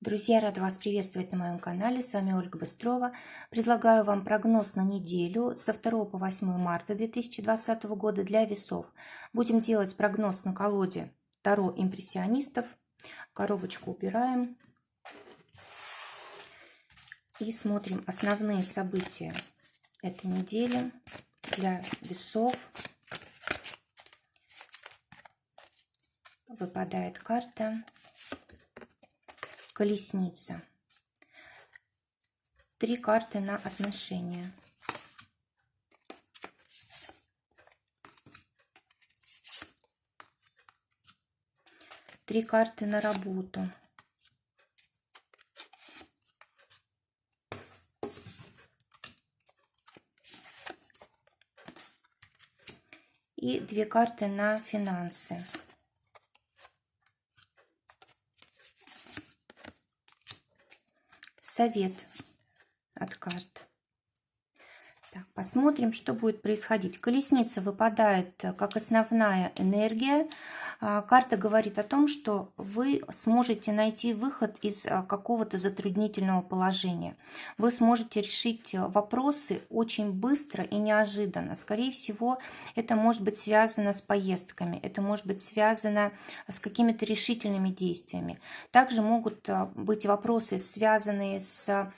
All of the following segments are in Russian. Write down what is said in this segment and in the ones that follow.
Друзья, рада вас приветствовать на моем канале. С вами Ольга Быстрова. Предлагаю вам прогноз на неделю со 2 по 8 марта 2020 года для весов. Будем делать прогноз на колоде Таро импрессионистов. Коробочку убираем. И смотрим основные события этой недели для весов. Выпадает карта Колесница. 3 карты на отношения. Три карты на работу. И 2 карты на финансы. Совет от карт. Так, посмотрим, что будет происходить. Колесница выпадает как основная энергия. Карта говорит о том, что вы сможете найти выход из какого-то затруднительного положения. Вы сможете решить вопросы очень быстро и неожиданно. Скорее всего, это может быть связано с поездками, это может быть связано с какими-то решительными действиями. Также могут быть вопросы, связанные с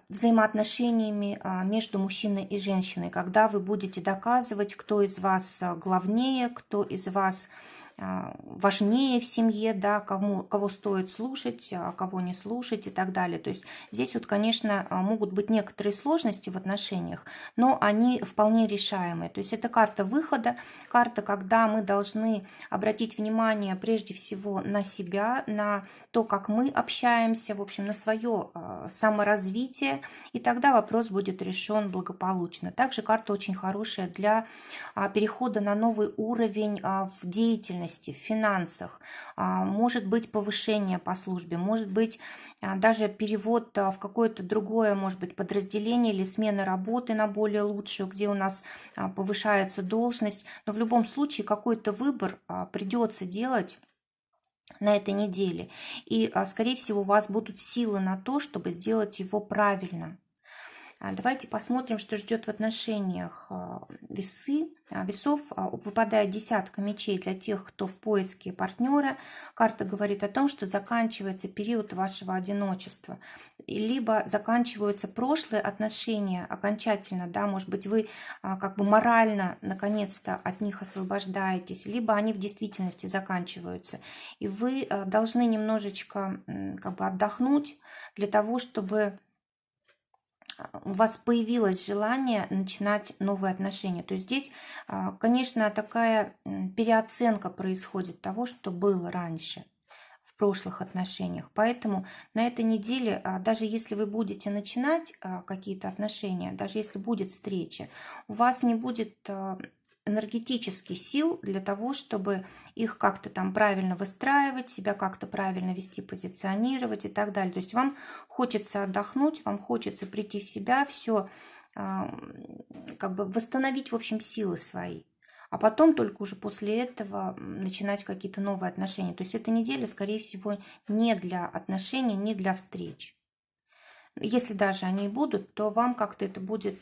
взаимоотношениями между мужчиной и женщиной, когда вы будете доказывать, кто из вас главнее, кто из вас важнее в семье, да, кого стоит слушать, а кого не слушать и так далее. То есть здесь вот, конечно, могут быть некоторые сложности в отношениях, но они вполне решаемые. То есть это карта выхода, карта, когда мы должны обратить внимание прежде всего на себя, на то, как мы общаемся, в общем, на свое саморазвитие, и тогда вопрос будет решен благополучно. Также карта очень хорошая для перехода на новый уровень в деятельности, в финансах, может быть повышение по службе, может быть даже перевод в какое-то другое, может быть, подразделение или смена работы на более лучшую, где у нас повышается должность. Но в любом случае какой-то выбор придется делать на этой неделе. И, скорее всего, у вас будут силы на то, чтобы сделать его правильно. Давайте посмотрим, что ждет в отношениях весов. Выпадает десятка мечей для тех, кто в поиске партнера. Карта говорит о том, что заканчивается период вашего одиночества. Либо заканчиваются прошлые отношения окончательно, да, может быть, вы как бы морально наконец-то от них освобождаетесь, либо они в действительности заканчиваются. И вы должны немножечко как бы отдохнуть для того, чтобы у вас появилось желание начинать новые отношения. То есть здесь, конечно, такая переоценка происходит того, что было раньше в прошлых отношениях. Поэтому на этой неделе, даже если вы будете начинать какие-то отношения, даже если будет встреча, у вас не будет энергетических сил для того, чтобы их как-то там правильно выстраивать, себя как-то правильно вести, позиционировать и так далее. То есть вам хочется отдохнуть, вам хочется прийти в себя, все как бы восстановить, в общем, силы свои. А потом только уже после этого начинать какие-то новые отношения. То есть эта неделя, скорее всего, не для отношений, не для встреч. Если даже они и будут, то вам как-то это будет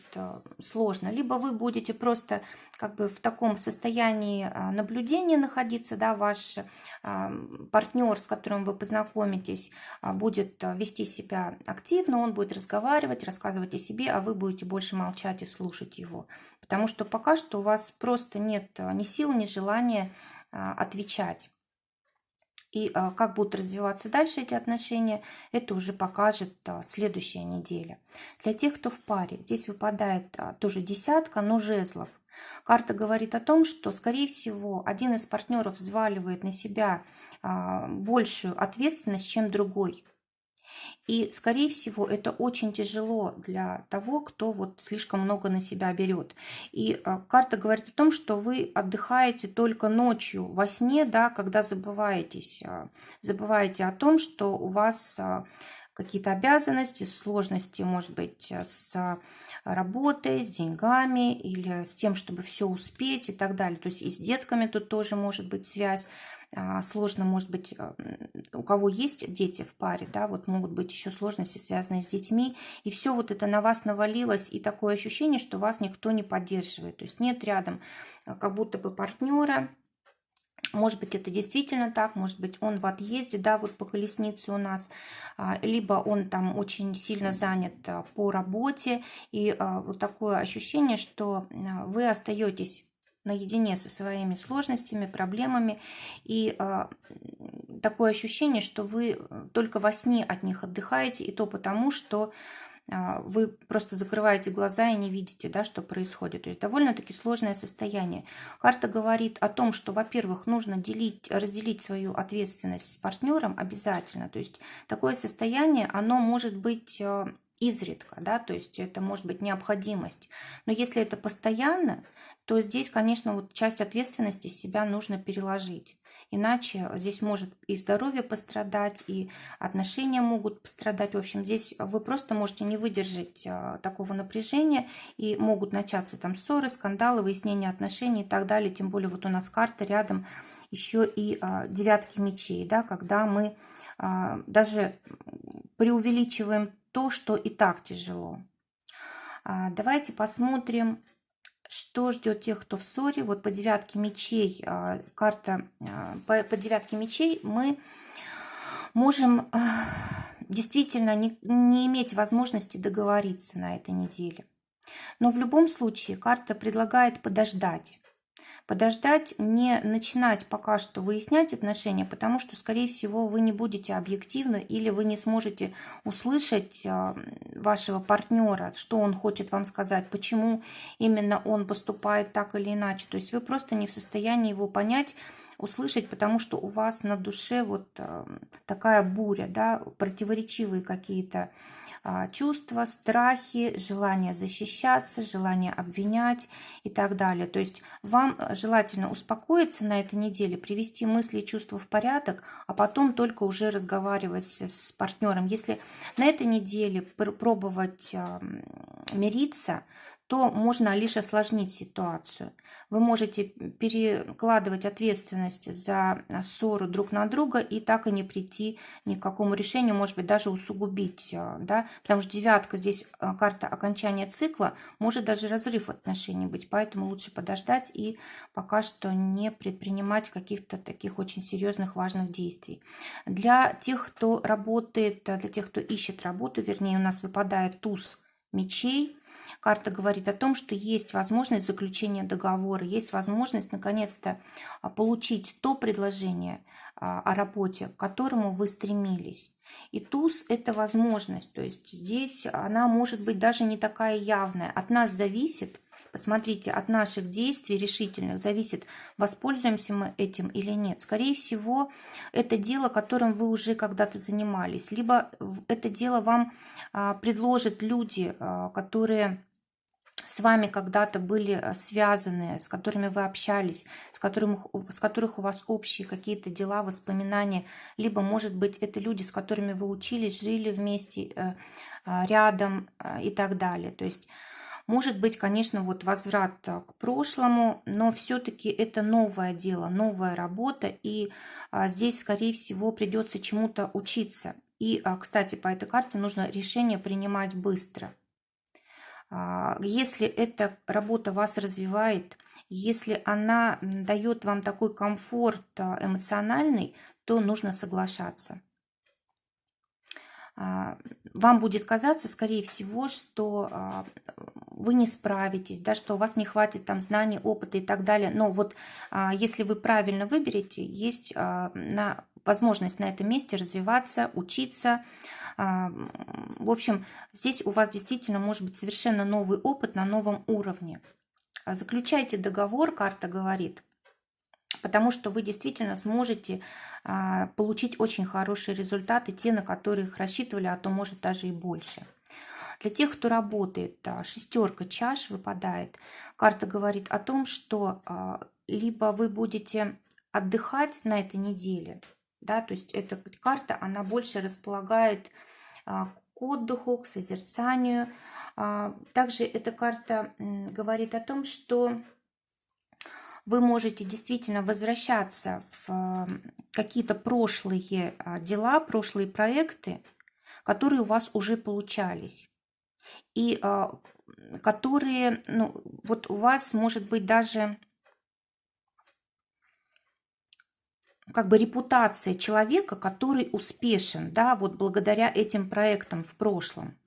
сложно. Либо вы будете просто как бы в таком состоянии наблюдения находиться, да, ваш партнер, с которым вы познакомитесь, будет вести себя активно, он будет разговаривать, рассказывать о себе, а вы будете больше молчать и слушать его. Потому что пока что у вас просто нет ни сил, ни желания отвечать. И как будут развиваться дальше эти отношения, это уже покажет следующая неделя. Для тех, кто в паре, здесь выпадает тоже десятка, но жезлов. Карта говорит о том, что, скорее всего, один из партнеров взваливает на себя большую ответственность, чем другой. И, скорее всего, это очень тяжело для того, кто вот слишком много на себя берет. И карта говорит о том, что вы отдыхаете только ночью во сне, да, когда забываете о том, что у вас какие-то обязанности, сложности, может быть, с работой, с деньгами или с тем, чтобы все успеть и так далее. То есть и с детками тут тоже может быть связь. сложно, может быть, у кого есть дети в паре, да, вот могут быть еще сложности, связанные с детьми, и все вот это на вас навалилось, и такое ощущение, что вас никто не поддерживает, то есть нет рядом как будто бы партнера. Может быть, это действительно так, может быть, он в отъезде, да, вот по колеснице у нас, либо он там очень сильно занят по работе, и вот такое ощущение, что вы остаетесь наедине со своими сложностями, проблемами, и такое ощущение, что вы только во сне от них отдыхаете, и то потому, что вы просто закрываете глаза и не видите, да, что происходит. То есть довольно-таки сложное состояние. Карта говорит о том, что, во-первых, нужно разделить свою ответственность с партнером обязательно. То есть такое состояние, оно может быть изредка, да, то есть это может быть необходимость. Но если это постоянно, то здесь, конечно, вот часть ответственности с себя нужно переложить. Иначе здесь может и здоровье пострадать, и отношения могут пострадать. В общем, здесь вы просто можете не выдержать такого напряжения, и могут начаться там ссоры, скандалы, выяснение отношений и так далее. Тем более вот у нас карта рядом еще и девятки мечей, да, когда мы даже преувеличиваем то, что и так тяжело. Давайте посмотрим, что ждет тех, кто в ссоре. Вот по девятке мечей, карта по девятке мечей мы можем действительно не иметь возможности договориться на этой неделе. Но в любом случае карта предлагает подождать. Подождать, не начинать пока что выяснять отношения, потому что, скорее всего, вы не будете объективны или вы не сможете услышать вашего партнера, что он хочет вам сказать, почему именно он поступает так или иначе. То есть вы просто не в состоянии его понять, услышать, потому что у вас на душе вот такая буря, да, противоречивые какие-то чувства, страхи, желание защищаться, желание обвинять и так далее. То есть вам желательно успокоиться на этой неделе, привести мысли и чувства в порядок, а потом только уже разговаривать с партнером. Если на этой неделе пробовать мириться, то можно лишь осложнить ситуацию. Вы можете перекладывать ответственность за ссору друг на друга и так и не прийти ни к какому решению, может быть, даже усугубить, да, потому что девятка здесь карта окончания цикла, может даже разрыв отношений быть, поэтому лучше подождать и пока что не предпринимать каких-то таких очень серьезных, важных действий. Для тех, кто работает, для тех, кто ищет работу, вернее, у нас выпадает туз мечей. Карта говорит о том, что есть возможность заключения договора, есть возможность наконец-то получить то предложение о работе, к которому вы стремились. И туз – это возможность, то есть здесь она может быть даже не такая явная. От нас зависит, посмотрите, от наших действий решительных зависит, воспользуемся мы этим или нет. Скорее всего, это дело, которым вы уже когда-то занимались, либо это дело вам предложат люди, которые с вами когда-то были связаны, с которыми вы общались, с которых у вас общие какие-то дела, воспоминания, либо, может быть, это люди, с которыми вы учились, жили вместе, рядом и так далее. То есть, может быть, конечно, вот возврат к прошлому, но все-таки это новое дело, новая работа, и здесь, скорее всего, придется чему-то учиться. И, кстати, по этой карте нужно решение принимать быстро. Если эта работа вас развивает, если она дает вам такой комфорт эмоциональный, то нужно соглашаться. Вам будет казаться, скорее всего, что вы не справитесь, да, что у вас не хватит там знаний, опыта и так далее. Но вот если вы правильно выберете, есть возможность на этом месте развиваться, учиться. В общем, здесь у вас действительно может быть совершенно новый опыт на новом уровне. Заключайте договор, карта говорит, потому что вы действительно сможете получить очень хорошие результаты, те, на которые их рассчитывали, а то может даже и больше. Для тех, кто работает, шестерка чаш выпадает. Карта говорит о том, что либо вы будете отдыхать на этой неделе, да, то есть эта карта, она больше располагает к отдыху, к созерцанию. Также эта карта говорит о том, что вы можете действительно возвращаться в какие-то прошлые дела, прошлые проекты, которые у вас уже получались. И которые, ну, вот у вас может быть даже как бы репутация человека, который успешен, да, вот благодаря этим проектам в прошлом.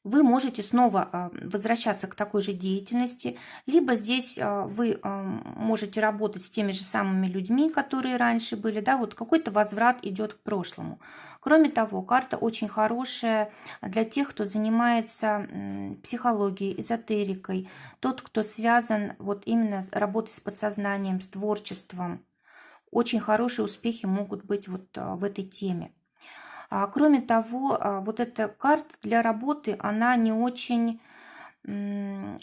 Вы можете снова возвращаться к такой же деятельности, либо здесь вы можете работать с теми же самыми людьми, которые раньше были, да, вот какой-то возврат идет к прошлому. Кроме того, карта очень хорошая для тех, кто занимается психологией, эзотерикой, тот, кто связан вот именно с работой с подсознанием, с творчеством. Очень хорошие успехи могут быть вот в этой теме. Кроме того, вот эта карта для работы, она не очень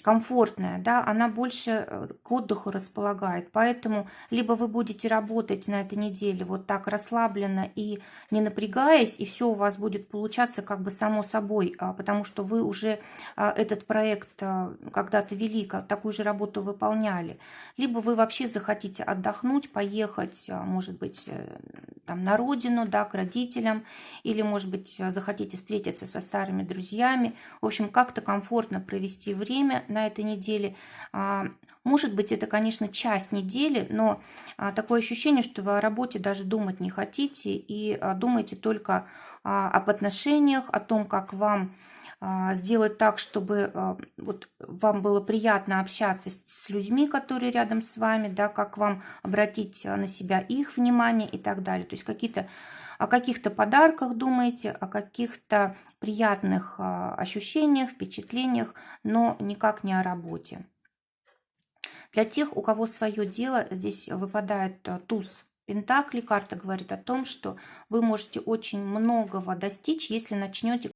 комфортная, да, она больше к отдыху располагает. Поэтому либо вы будете работать на этой неделе вот так расслабленно и не напрягаясь, и все у вас будет получаться как бы само собой, потому что вы уже этот проект когда-то вели, такую же работу выполняли. Либо вы вообще захотите отдохнуть, поехать, может быть, там на родину, да, к родителям, или, может быть, захотите встретиться со старыми друзьями. В общем, как-то комфортно провести время на этой неделе. Может быть, это, конечно, часть недели, но такое ощущение, что вы о работе даже думать не хотите и думаете только об отношениях, о том, как вам сделать так, чтобы вот вам было приятно общаться с людьми, которые рядом с вами, да, как вам обратить на себя их внимание и так далее. То есть о каких-то подарках думаете, о каких-то приятных ощущениях, впечатлениях, но никак не о работе. Для тех, у кого свое дело, здесь выпадает туз Пентаклей. Карта говорит о том, что вы можете очень многого достичь, если начнете